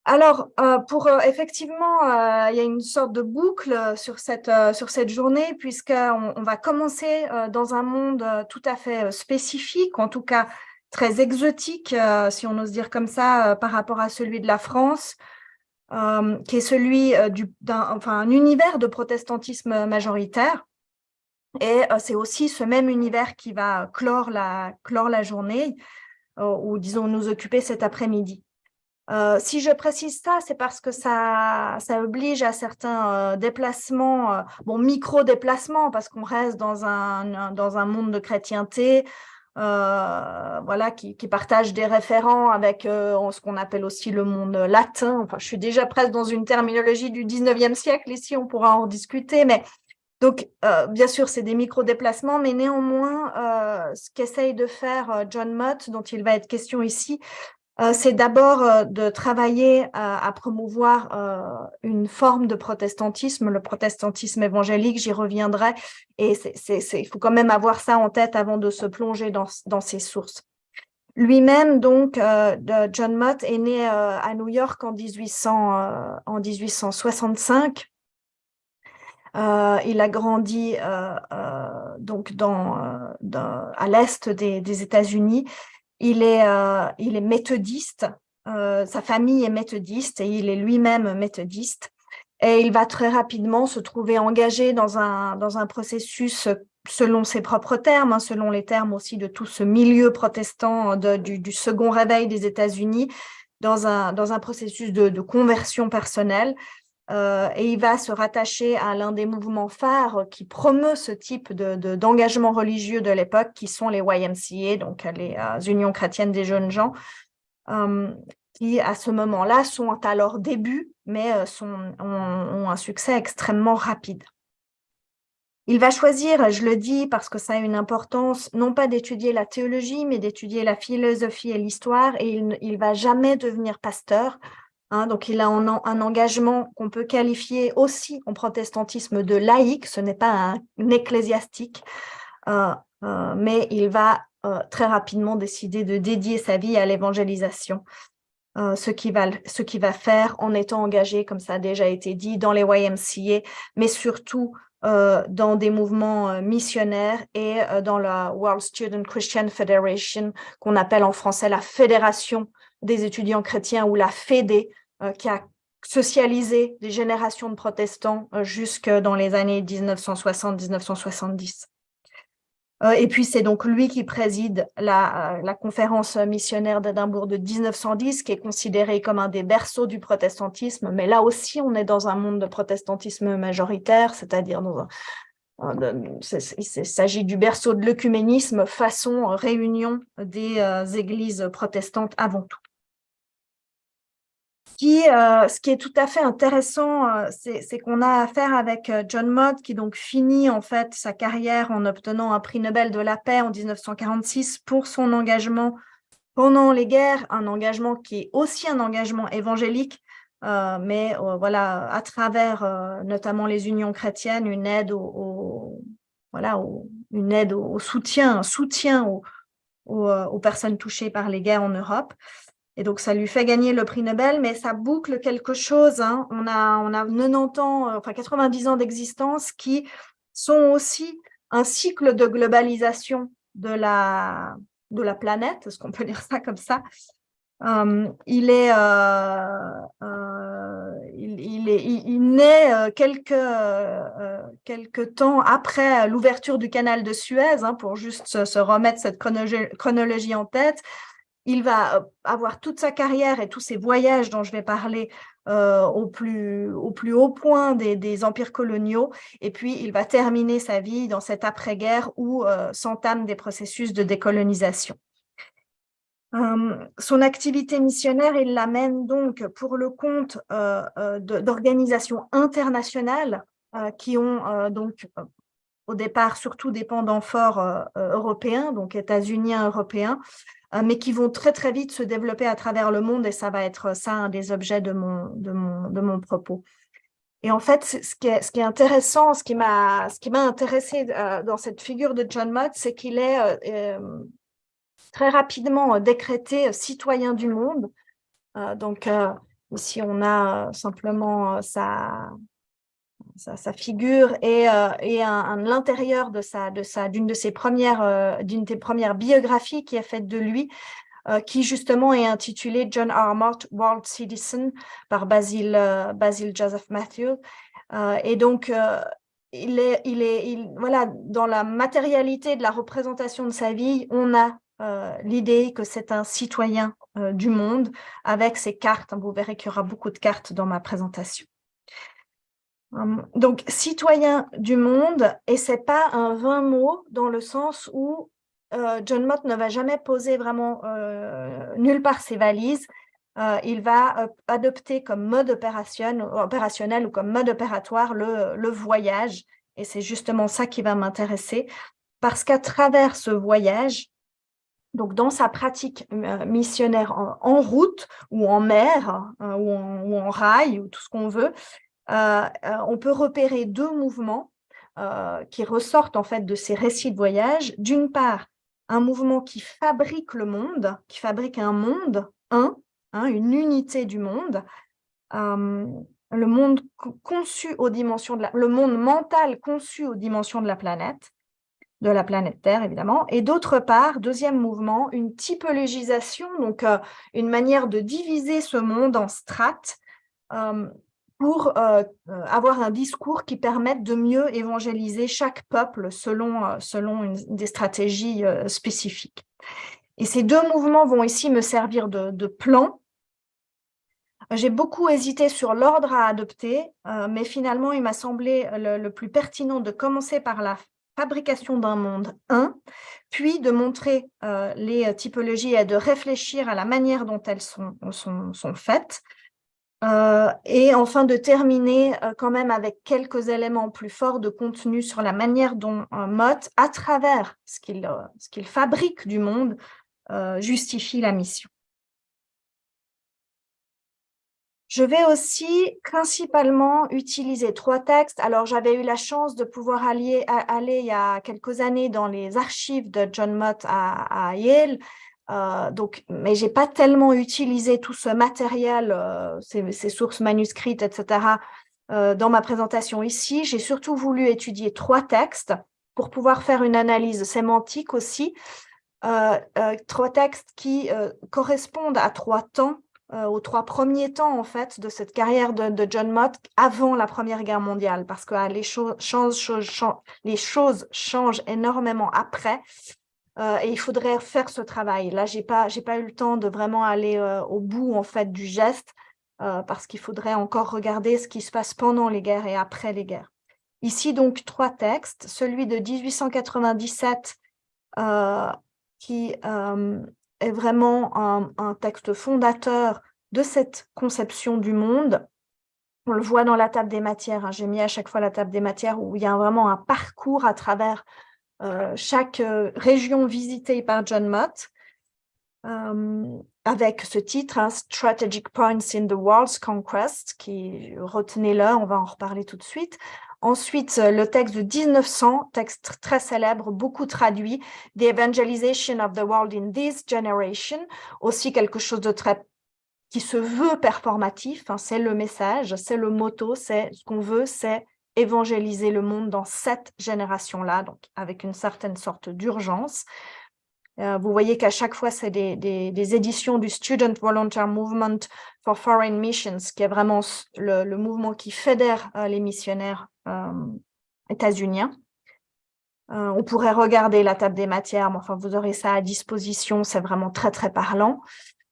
Alors, effectivement, il y a une sorte de boucle sur cette journée, puisqu'on va commencer dans un monde tout à fait spécifique, en tout cas très exotique, si on ose dire comme ça, par rapport à celui de la France, qui est celui enfin, un univers de protestantisme majoritaire. Et c'est aussi ce même univers qui va clore la journée, ou disons nous occuper cet après-midi. Si je précise ça, c'est parce que ça oblige à certains déplacements, bon, micro-déplacements, parce qu'on reste dans un monde de chrétienté, voilà, qui partage des référents avec ce qu'on appelle aussi le monde latin. Enfin, je suis déjà presque dans une terminologie du 19e siècle, ici, on pourra en discuter, mais donc, bien sûr, c'est des micro-déplacements, mais néanmoins, ce qu'essaye de faire John Mott, dont il va être question ici, c'est d'abord de travailler à promouvoir une forme de protestantisme, le protestantisme évangélique, j'y reviendrai, et il faut quand même avoir ça en tête avant de se plonger dans ces sources. Lui-même, donc, John Mott est né à New York en 1865. Il a grandi donc à l'est des États-Unis. Il est méthodiste, sa famille est méthodiste et il est lui-même méthodiste. Et il va très rapidement se trouver engagé dans un processus, selon ses propres termes, hein, selon les termes aussi de tout ce milieu protestant du second réveil des États-Unis, dans un processus de conversion personnelle. Et il va se rattacher à l'un des mouvements phares qui promeut ce type d'engagement religieux de l'époque, qui sont les YMCA, donc les Unions chrétiennes des jeunes gens, qui à ce moment-là sont à leur début, mais ont un succès extrêmement rapide. Il va choisir, je le dis parce que ça a une importance, non pas d'étudier la théologie, mais d'étudier la philosophie et l'histoire, et il va jamais devenir pasteur. Hein, donc, il a un engagement qu'on peut qualifier aussi en protestantisme de laïque, ce n'est pas un ecclésiastique, mais il va très rapidement décider de dédier sa vie à l'évangélisation, ce qu'il va faire en étant engagé, comme ça a déjà été dit, dans les YMCA, mais surtout dans des mouvements missionnaires et dans la World Student Christian Federation, qu'on appelle en français la Fédération des étudiants chrétiens, ou la FEDE, qui a socialisé des générations de protestants jusque dans les années 1960-1970. Et puis, c'est donc lui qui préside la conférence missionnaire d'Édimbourg de 1910, qui est considérée comme un des berceaux du protestantisme. Mais là aussi, on est dans un monde de protestantisme majoritaire, c'est-à-dire il s'agit du berceau de l'œcuménisme façon réunion des églises protestantes avant tout. Ce qui est tout à fait intéressant, c'est qu'on a affaire avec John Mott, qui donc finit en fait sa carrière en obtenant un prix Nobel de la paix en 1946 pour son engagement pendant les guerres, un engagement qui est aussi un engagement évangélique, mais voilà, à travers notamment les unions chrétiennes, une aide une aide au soutien, un soutien aux personnes touchées par les guerres en Europe. Et donc, ça lui fait gagner le prix Nobel, mais ça boucle quelque chose. Hein. On a 90 ans, enfin 90 ans d'existence qui sont aussi un cycle de globalisation de la planète, est-ce qu'on peut dire ça comme ça? Il naît quelques temps après l'ouverture du canal de Suez, hein, pour juste se remettre cette chronologie en tête. Il va avoir toute sa carrière et tous ses voyages dont je vais parler au plus haut point des empires coloniaux. Et puis, il va terminer sa vie dans cette après-guerre où s'entament des processus de décolonisation. Son activité missionnaire, il l'amène donc pour le compte d'organisations internationales qui ont donc au départ surtout des pendants forts européens, donc états-uniens européens, mais qui vont très très vite se développer à travers le monde, et ça va être ça un des objets de mon propos. Et en fait, ce qui est intéressant, ce qui m'a intéressé dans cette figure de John Mott, c'est qu'il est très rapidement décrété citoyen du monde. Donc, Ici, on a simplement sa figure et l'intérieur d'une des premières biographies qui est faite de lui, qui justement est intitulée John R. Mott, World Citizen par Basil Joseph Matthews. Et donc, voilà, dans la matérialité de la représentation de sa vie, on a l'idée que c'est un citoyen du monde avec ses cartes. Vous verrez qu'il y aura beaucoup de cartes dans ma présentation. Donc, citoyen du monde, et c'est pas un vain mot dans le sens où John Mott ne va jamais poser vraiment nulle part ses valises. Il va adopter comme mode opérationnel ou comme mode opératoire le voyage, et c'est justement ça qui va m'intéresser, parce qu'à travers ce voyage, donc dans sa pratique missionnaire en route ou en mer ou en rail ou tout ce qu'on veut, on peut repérer deux mouvements qui ressortent en fait de ces récits de voyage. D'une part, un mouvement qui fabrique le monde, qui fabrique un monde, une unité du monde, le monde conçu aux dimensions le monde mental conçu aux dimensions de la planète Terre, évidemment. Et d'autre part, deuxième mouvement, une typologisation, donc une manière de diviser ce monde en strates pour avoir un discours qui permette de mieux évangéliser chaque peuple selon des stratégies spécifiques. Et ces deux mouvements vont ici me servir de plan. J'ai beaucoup hésité sur l'ordre à adopter, mais finalement, il m'a semblé le plus pertinent de commencer par la fabrication d'un monde puis de montrer les typologies et de réfléchir à la manière dont elles sont faites, et enfin de terminer quand même avec quelques éléments plus forts de contenu sur la manière dont Mott, à travers ce qu'il fabrique du monde, justifie la mission. Je vais aussi principalement utiliser 3 textes. Alors, j'avais eu la chance de pouvoir aller il y a quelques années dans les archives de John Mott à Yale, mais je n'ai pas tellement utilisé tout ce matériel, ces sources manuscrites, etc., dans ma présentation ici. J'ai surtout voulu étudier 3 textes pour pouvoir faire une analyse sémantique aussi, 3 textes qui correspondent à 3 temps, aux 3 premiers temps en fait de cette carrière de John Mott avant la Première Guerre mondiale, parce que les choses changent énormément après, et il faudrait faire ce travail. Là, j'ai pas eu le temps de vraiment aller au bout en fait du geste, parce qu'il faudrait encore regarder ce qui se passe pendant les guerres et après les guerres. Ici donc 3 textes, celui de 1897 qui est vraiment un texte fondateur de cette conception du monde. On le voit dans la table des matières, j'ai mis à chaque fois la table des matières où il y a vraiment un parcours à travers chaque région visitée par John Mott, avec ce titre, Strategic Points in the World's Conquest, qui, retenez-le, on va en reparler tout de suite. Ensuite, le texte de 1900, texte très célèbre, beaucoup traduit, The Evangelization of the World in this Generation, aussi quelque chose de très qui se veut performatif, c'est le message, c'est le motto, c'est ce qu'on veut, c'est évangéliser le monde dans cette génération-là, donc avec une certaine sorte d'urgence. Vous voyez qu'à chaque fois, c'est des éditions du Student Volunteer Movement for Foreign Missions, qui est vraiment le mouvement qui fédère les missionnaires états-uniens. On pourrait regarder la table des matières, mais enfin, vous aurez ça à disposition, c'est vraiment très, très parlant.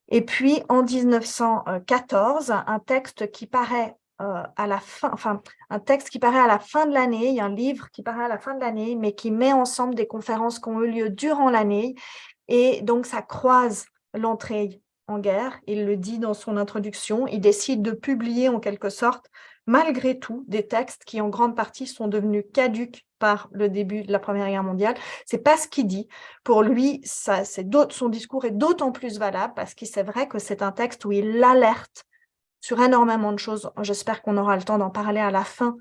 Et puis, en 1914, un texte qui paraît à la fin, un texte qui paraît à la fin de l'année, il y a un livre qui paraît à la fin de l'année, mais qui met ensemble des conférences qui ont eu lieu durant l'année, et donc ça croise l'entrée en guerre. Il le dit dans son introduction, il décide de publier en quelque sorte, malgré tout, des textes qui en grande partie sont devenus caducs par le début de la Première Guerre mondiale. C'est pas ce qu'il dit. Pour lui, son discours est d'autant plus valable parce que c'est vrai que c'est un texte où il alerte sur énormément de choses. J'espère qu'on aura le temps d'en parler à la fin.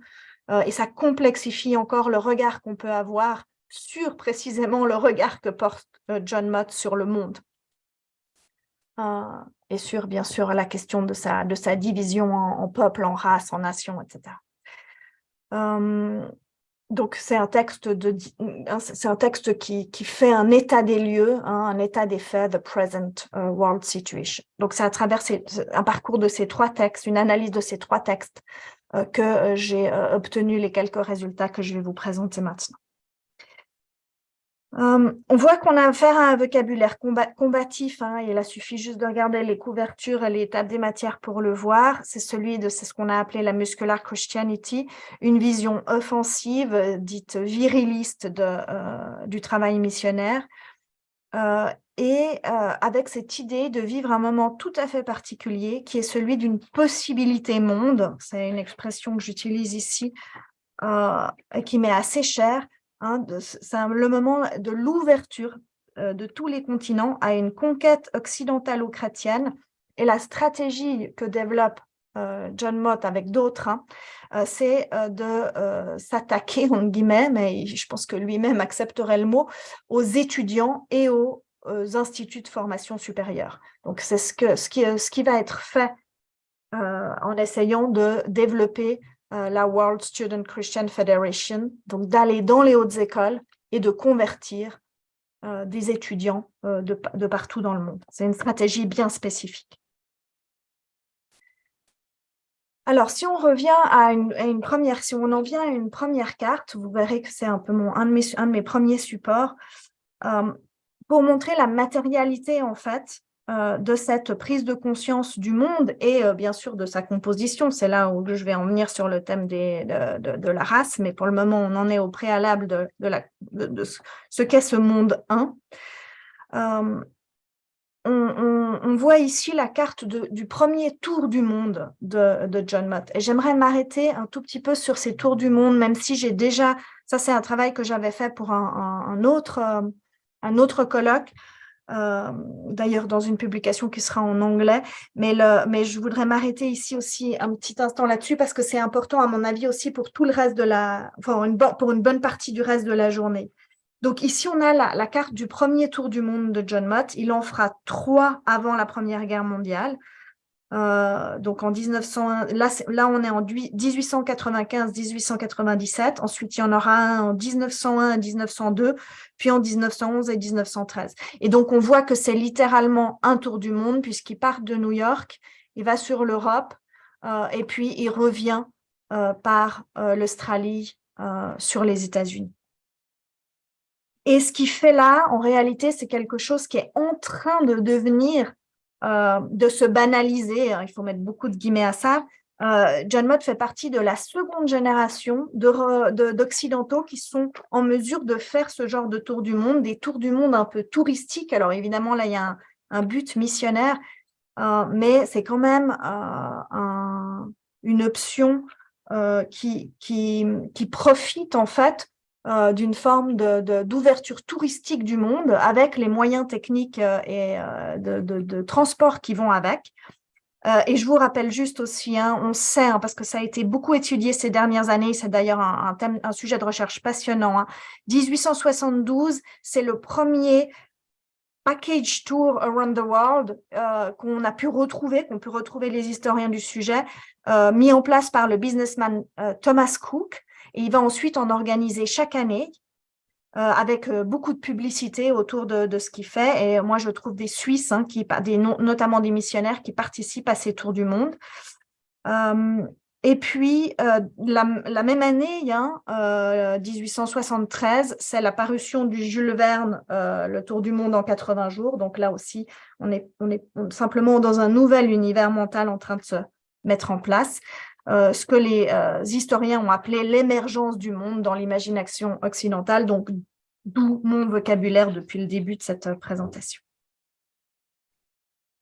Et ça complexifie encore le regard qu'on peut avoir sur précisément le regard que porte John Mott sur le monde. et sur, bien sûr, la question de sa division en peuples, en races, en nations, etc. Donc, c'est un texte qui fait un état des lieux, un état des faits, the present world situation. Donc, c'est à travers un parcours de ces 3 textes, une analyse de ces 3 textes que j'ai obtenu les quelques résultats que je vais vous présenter maintenant. On voit qu'on a affaire à un vocabulaire combatif, il a suffi juste de regarder les couvertures et les tables des matières pour le voir. C'est ce qu'on a appelé la muscular Christianity, une vision offensive, dite viriliste du travail missionnaire, avec cette idée de vivre un moment tout à fait particulier qui est celui d'une possibilité monde. C'est une expression que j'utilise ici, qui m'est assez chère. C'est le moment de l'ouverture de tous les continents à une conquête occidentalo-chrétienne, et la stratégie que développe John Mott avec d'autres, c'est de s'attaquer, en guillemets, mais je pense que lui-même accepterait le mot, aux étudiants et aux instituts de formation supérieure. Donc c'est ce qui va être fait en essayant de développer la World Student Christian Federation, donc d'aller dans les hautes écoles et de convertir des étudiants de partout dans le monde. C'est une stratégie bien spécifique. Alors, si on revient si on en vient à une première carte, vous verrez que c'est un peu un de mes premiers supports, pour montrer la matérialité, en fait, de cette prise de conscience du monde et bien sûr de sa composition. C'est là où je vais en venir sur le thème de la race, mais pour le moment, on en est au préalable de ce qu'est ce monde 1. On voit ici la carte du premier tour du monde de John Mott. Et j'aimerais m'arrêter un tout petit peu sur ces tours du monde, même si j'ai déjà... Ça, c'est un travail que j'avais fait pour un autre colloque, d'ailleurs dans une publication qui sera en anglais, mais je voudrais m'arrêter ici aussi un petit instant là-dessus parce que c'est important à mon avis aussi pour tout le reste pour une bonne partie du reste de la journée. Donc ici on a la carte du premier tour du monde de John Mott. Il en fera 3 avant la Première Guerre mondiale. Donc en 1901, là on est en 1895-1897, ensuite il y en aura un en 1901 et 1902, puis en 1911 et 1913. Et donc on voit que c'est littéralement un tour du monde puisqu'il part de New York, il va sur l'Europe et puis il revient par l'Australie sur les États-Unis. Et ce qu'il fait là, en réalité, c'est quelque chose qui est en train de devenir de se banaliser, il faut mettre beaucoup de guillemets à ça. John Mott fait partie de la seconde génération d'Occidentaux qui sont en mesure de faire ce genre de tour du monde, des tours du monde un peu touristiques. Alors évidemment, là, il y a un but missionnaire, mais c'est quand même une option qui profite en fait d'une forme d'ouverture touristique du monde avec les moyens techniques et de transport qui vont avec. Et je vous rappelle juste aussi, on sait, parce que ça a été beaucoup étudié ces dernières années, c'est d'ailleurs un sujet de recherche passionnant. 1872, c'est le premier package tour around the world qu'on peut retrouver les historiens du sujet, mis en place par le businessman Thomas Cook. Et il va ensuite en organiser chaque année avec beaucoup de publicité autour de ce qu'il fait. Et moi, je trouve des Suisses, notamment des missionnaires, qui participent à ces tours du monde. Et puis, la même année, il y a 1873, c'est la parution du Jules Verne, Le Tour du monde en 80 jours. Donc là aussi, on est simplement dans un nouvel univers mental en train de se mettre en place. Ce que les historiens ont appelé l'émergence du monde dans l'imagination occidentale, donc d'où mon vocabulaire depuis le début de cette présentation.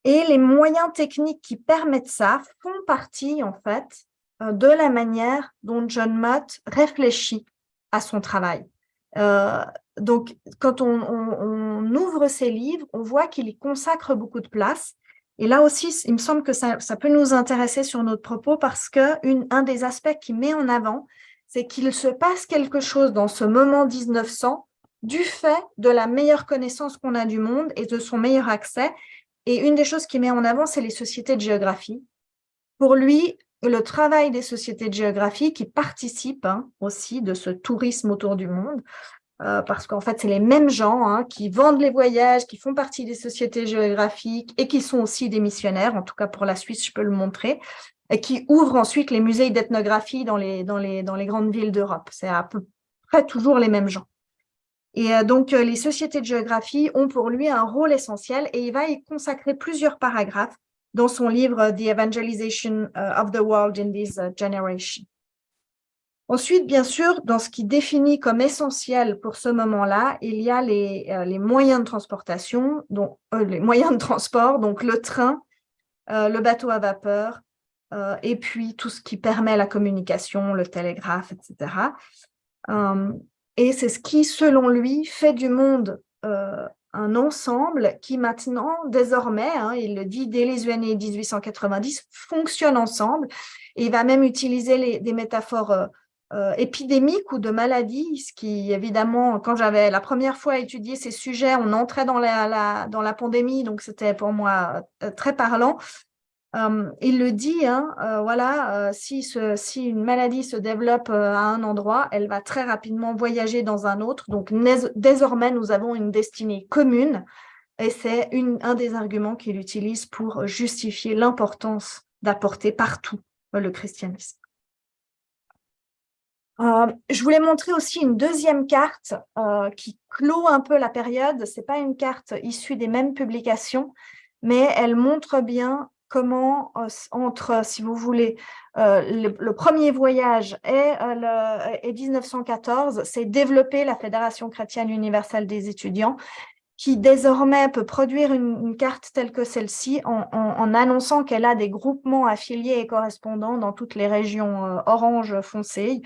Et les moyens techniques qui permettent ça font partie, en fait, de la manière dont John Mott réfléchit à son travail. Donc, quand on ouvre ses livres, on voit qu'il y consacre beaucoup de place. Et là aussi, il me semble que ça peut nous intéresser sur notre propos parce qu'un des aspects qu'il met en avant, c'est qu'il se passe quelque chose dans ce moment 1900 du fait de la meilleure connaissance qu'on a du monde et de son meilleur accès. Et une des choses qu'il met en avant, c'est les sociétés de géographie. Pour lui, le travail des sociétés de géographie qui participent aussi de ce tourisme autour du monde, parce qu'en fait, c'est les mêmes gens qui vendent les voyages, qui font partie des sociétés géographiques et qui sont aussi des missionnaires, en tout cas pour la Suisse, je peux le montrer, et qui ouvrent ensuite les musées d'ethnographie dans les grandes villes d'Europe. C'est à peu près toujours les mêmes gens. Et donc, les sociétés de géographie ont pour lui un rôle essentiel et il va y consacrer plusieurs paragraphes dans son livre « The Evangelization of the World in this Generation ». Ensuite, bien sûr, dans ce qui définit comme essentiel pour ce moment-là, il y a les moyens de transportation, donc les moyens de transport, donc le train, le bateau à vapeur, et puis tout ce qui permet la communication, le télégraphe, etc. Et c'est ce qui, selon lui, fait du monde un ensemble qui maintenant, désormais, il le dit dès les années 1890, fonctionne ensemble. Et il va même utiliser des métaphores épidémiques ou de maladies, ce qui, évidemment, quand j'avais la première fois étudié ces sujets, on entrait dans la pandémie, donc c'était pour moi très parlant. Il le dit, voilà, si une maladie se développe à un endroit, elle va très rapidement voyager dans un autre. Donc, désormais, nous avons une destinée commune et c'est un des arguments qu'il utilise pour justifier l'importance d'apporter partout le christianisme. Je voulais montrer aussi une deuxième carte qui clôt un peu la période. Ce n'est pas une carte issue des mêmes publications, mais elle montre bien comment, entre, si vous voulez, le premier voyage et 1914, s'est développée la Fédération chrétienne universelle des étudiants, qui désormais peut produire une carte telle que celle-ci en annonçant qu'elle a des groupements affiliés et correspondants dans toutes les régions orange foncé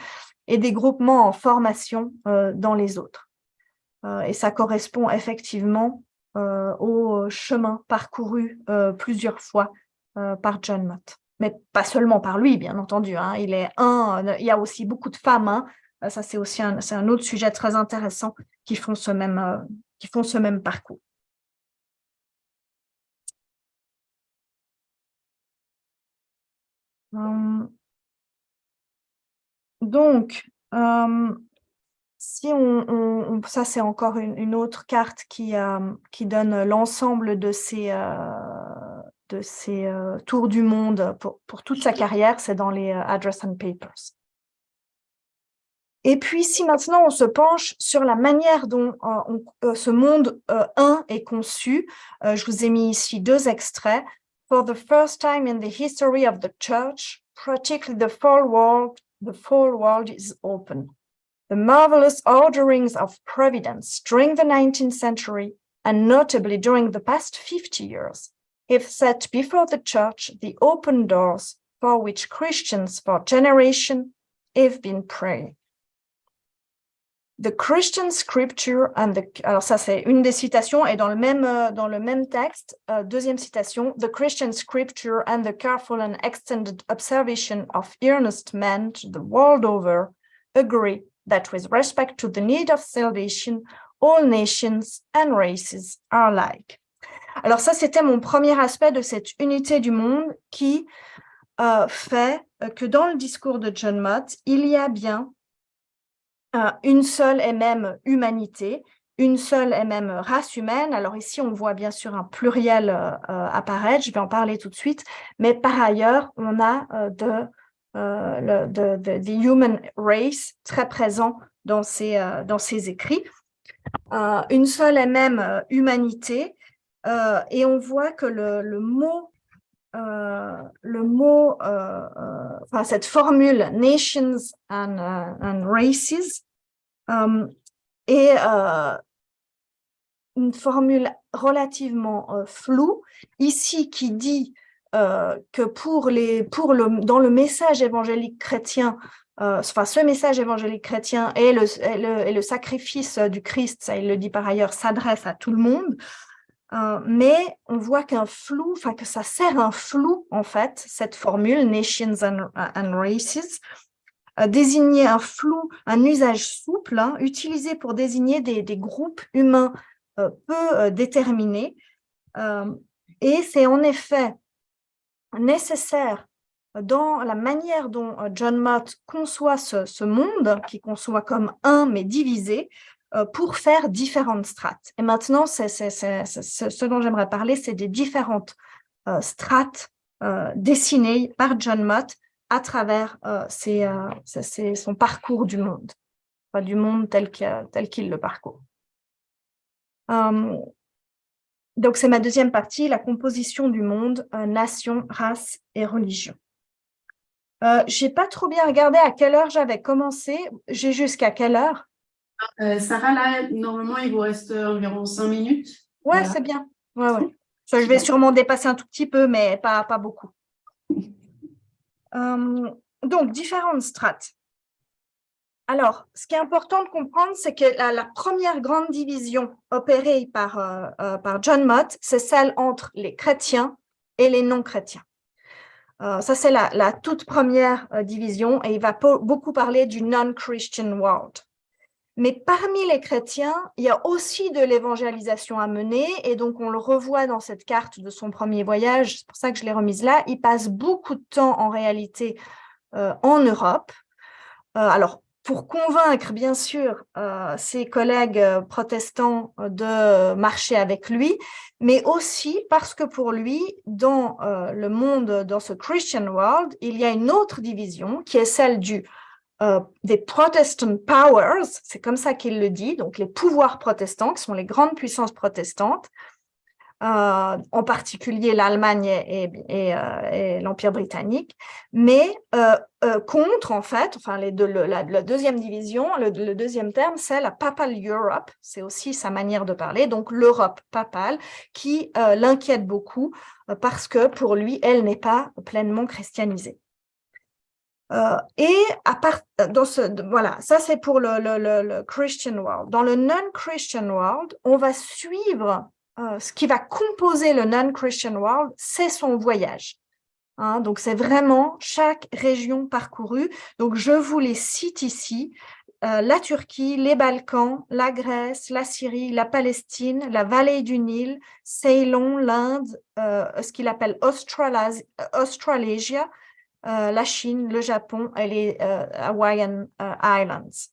et des groupements en formation dans les autres. Et ça correspond effectivement au chemin parcouru plusieurs fois par John Mott. Mais pas seulement par lui, bien entendu. Il y a aussi beaucoup de femmes. Ça, c'est aussi un autre sujet très intéressant qui font ce même parcours. Donc, si ça c'est encore une autre carte qui donne l'ensemble de ces tours du monde pour toute sa carrière, c'est dans les Address and Papers. Et puis, si maintenant on se penche sur la manière dont ce monde est conçu, je vous ai mis ici 2 extraits. For the first time in the history of the church, practically the full world is open. The marvelous orderings of providence during the 19th century, and notably during the past 50 years, have set before the church the open doors for which Christians for generations have been praying. The Christian scripture and alors ça c'est une des citations et dans le même texte, deuxième citation, the Christian scripture and the careful and extended observation of earnest men the world over agree that with respect to the need of salvation, all nations and races are alike. Alors ça c'était mon premier aspect de cette unité du monde qui fait que dans le discours de John Mott, il y a bien une seule et même humanité, une seule et même race humaine. Alors ici, on voit bien sûr un pluriel apparaître, je vais en parler tout de suite, mais par ailleurs, on a the human race très présent dans ces écrits. Une seule et même humanité, et on voit que le mot, cette formule « nations and races » est une formule relativement floue, ici qui dit que dans le message évangélique chrétien, ce message évangélique chrétien et le sacrifice du Christ, ça il le dit par ailleurs, s'adresse à tout le monde, mais on voit que ça sert un flou en fait, cette formule « nations and races », désigner un flou, un usage souple, utilisé pour désigner des groupes humains peu déterminés. Et c'est en effet nécessaire dans la manière dont John Mott conçoit ce monde, qui conçoit comme un mais divisé, pour faire différentes strates. Et maintenant, ce dont j'aimerais parler, c'est des différentes strates dessinées par John Mott à travers son parcours du monde, enfin, du monde tel qu'il le parcourt. Donc, c'est ma deuxième partie, la composition du monde, nation, race et religion. Je n'ai pas trop bien regardé à quelle heure j'avais commencé. J'ai jusqu'à quelle heure? Sarah, là, normalement, il vous reste environ 5 minutes. Ouais, Voilà. c'est bien. Ouais. Je vais sûrement dépasser un tout petit peu, mais pas beaucoup. Donc, différentes strates. Alors, ce qui est important de comprendre, c'est que la première grande division opérée par John Mott, c'est celle entre les chrétiens et les non-chrétiens. Ça, c'est la toute première division et il va beaucoup parler du non-Christian world. Mais parmi les chrétiens, il y a aussi de l'évangélisation à mener et donc on le revoit dans cette carte de son premier voyage, c'est pour ça que je l'ai remise là. Il passe beaucoup de temps en réalité en Europe. Alors, pour convaincre, bien sûr, ses collègues protestants de marcher avec lui, mais aussi parce que pour lui, dans le monde, dans ce Christian world, il y a une autre division qui est celle des Protestant powers, c'est comme ça qu'il le dit, donc les pouvoirs protestants, qui sont les grandes puissances protestantes, en particulier l'Allemagne et l'Empire britannique, mais contre, en fait, enfin, la deuxième division, le deuxième terme, c'est la Papal Europe, c'est aussi sa manière de parler, donc l'Europe papale, qui l'inquiète beaucoup parce que pour lui, elle n'est pas pleinement christianisée. Et voilà, ça c'est pour le Christian world. Dans le non-Christian world, on va suivre ce qui va composer le non-Christian world, c'est son voyage. Donc, c'est vraiment chaque région parcourue. Donc, je vous les cite ici. La Turquie, les Balkans, la Grèce, la Syrie, la Palestine, la vallée du Nil, Ceylon, l'Inde, ce qu'il appelle Australasia, la Chine, le Japon et les Hawaiian Islands.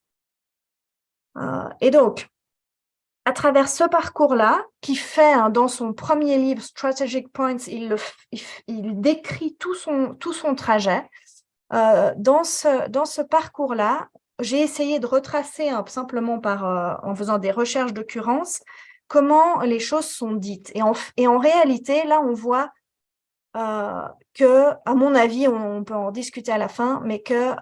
Et donc, à travers ce parcours-là, qui fait dans son premier livre, Strategic Points, il décrit tout son trajet. Dans ce parcours-là, j'ai essayé de retracer simplement en faisant des recherches d'occurrence comment les choses sont dites. Et en réalité, là, on voit que, à mon avis, on peut en discuter à la fin, mais que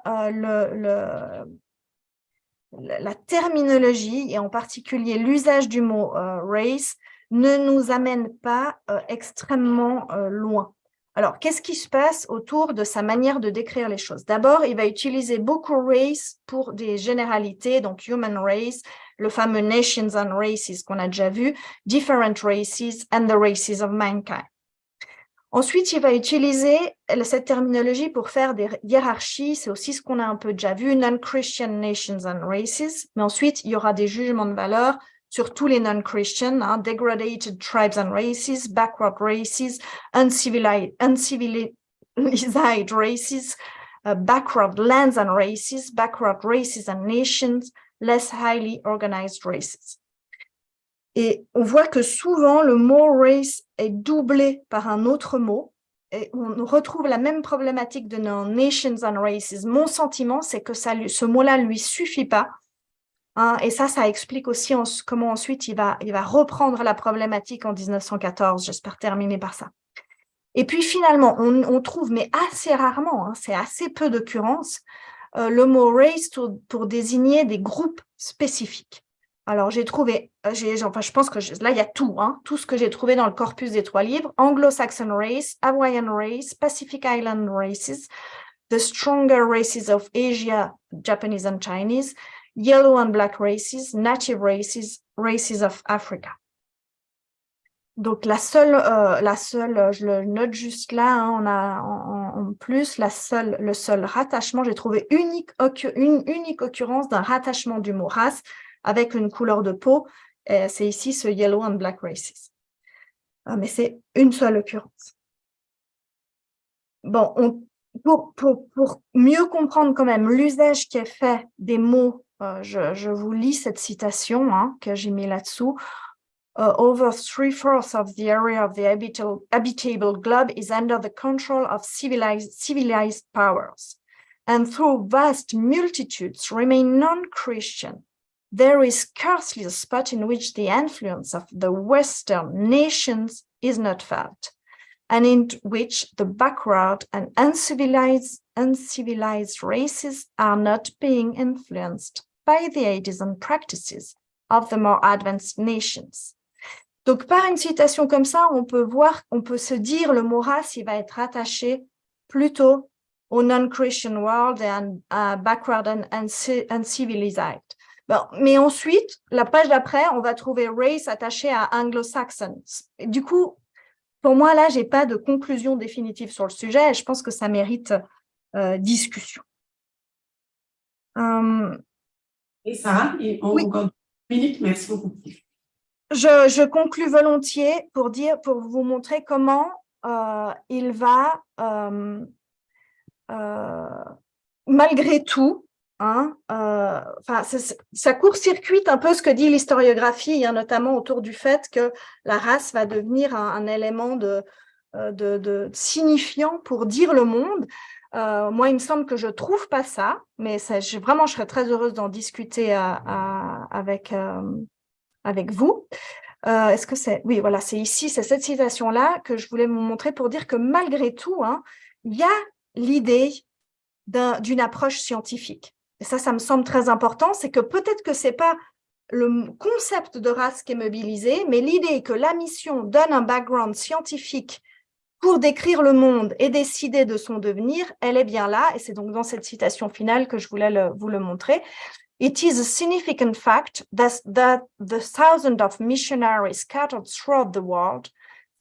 la terminologie, et en particulier l'usage du mot race, ne nous amène pas extrêmement loin. Alors, qu'est-ce qui se passe autour de sa manière de décrire les choses? D'abord, il va utiliser beaucoup race pour des généralités, donc human race, le fameux nations and races qu'on a déjà vu, different races and the races of mankind. Ensuite, il va utiliser cette terminologie pour faire des hiérarchies. C'est aussi ce qu'on a un peu déjà vu, non-Christian nations and races. Mais ensuite, il y aura des jugements de valeur sur tous les non-Christian, degraded tribes and races, backward races, uncivilized races, backward lands and races, backward races and nations, less highly organized races. Et on voit que souvent, le mot « race » est doublé par un autre mot. Et on retrouve la même problématique de nos « nations and races ». Mon sentiment, c'est que ce mot-là ne lui suffit pas. Et ça explique aussi comment ensuite il va reprendre la problématique en 1914. J'espère terminer par ça. Et puis finalement, on trouve, mais assez rarement, c'est assez peu d'occurrences, le mot « race » pour désigner des groupes spécifiques. Alors, j'ai trouvé, je pense que là, il y a tout ce que j'ai trouvé dans le corpus des 3 livres. Anglo-Saxon race, Hawaiian race, Pacific Island races, the stronger races of Asia, Japanese and Chinese, yellow and black races, native races, races of Africa. Donc, la seule, je le note juste là, on a en plus le seul rattachement, j'ai trouvé une unique occurrence d'un rattachement du mot race avec une couleur de peau, c'est ici ce yellow and black races. mais c'est une seule occurrence. Bon, pour mieux comprendre quand même l'usage qui est fait des mots, je vous lis cette citation que j'ai mis là-dessous. Over 3/4 of the area of the habitable globe is under the control of civilized powers, and though vast multitudes remain non-Christian, there is scarcely a spot in which the influence of the Western nations is not felt, and in which the backward and uncivilized races are not being influenced by the ideas and practices of the more advanced nations. Donc, par une citation comme ça, on peut se dire le mot race, il va être attaché plutôt au non-Christian world and backward and uncivilized. Bon, mais ensuite, la page d'après, on va trouver race attaché à anglo-saxon. Du coup, pour moi, là, j'ai pas de conclusion définitive sur le sujet et je pense que ça mérite discussion. Et Sarah, oui. Encore 2 minutes, merci beaucoup. Je conclus volontiers pour vous montrer comment il va, malgré tout, ça court-circuite un peu ce que dit l'historiographie, notamment autour du fait que la race va devenir un élément de signifiant pour dire le monde. Moi, il me semble que je ne trouve pas ça, mais vraiment, je serais très heureuse d'en discuter avec vous. Est-ce que c'est… Oui, voilà, c'est ici, c'est cette citation-là que je voulais vous montrer pour dire que malgré tout, il y a l'idée d'une approche scientifique. Et ça me semble très important, c'est que peut-être que ce n'est pas le concept de race qui est mobilisé, mais l'idée que la mission donne un background scientifique pour décrire le monde et décider de son devenir, elle est bien là, et c'est donc dans cette citation finale que je voulais vous le montrer. It is a significant fact that the thousands of missionaries scattered throughout the world,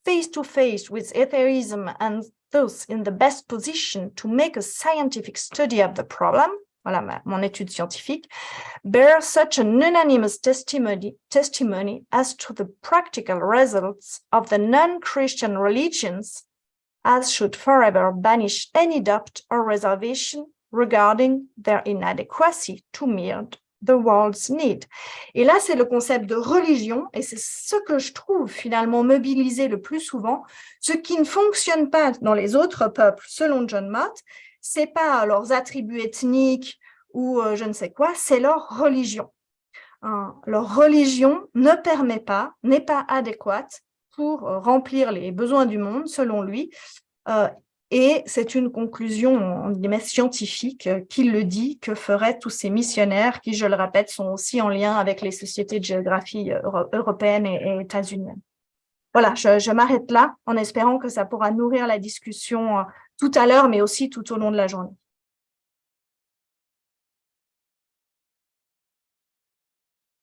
face to face with atheism and those in the best position to make a scientific study of the problem, voilà mon étude scientifique, bear such an unanimous testimony as to the practical results of the non-Christian religions as should forever banish any doubt or reservation regarding their inadequacy to meet the world's need. Et là, c'est le concept de religion, et c'est ce que je trouve finalement mobilisé le plus souvent. Ce qui ne fonctionne pas dans les autres peuples, selon John Mott, c'est pas leurs attributs ethniques ou je ne sais quoi, c'est leur religion. Leur religion ne permet pas, n'est pas adéquate pour remplir les besoins du monde, selon lui. Et c'est une conclusion scientifique qui le dit, que feraient tous ces missionnaires qui, je le répète, sont aussi en lien avec les sociétés de géographie européennes et états-uniennes. Voilà, je m'arrête là en espérant que ça pourra nourrir la discussion tout à l'heure, mais aussi tout au long de la journée.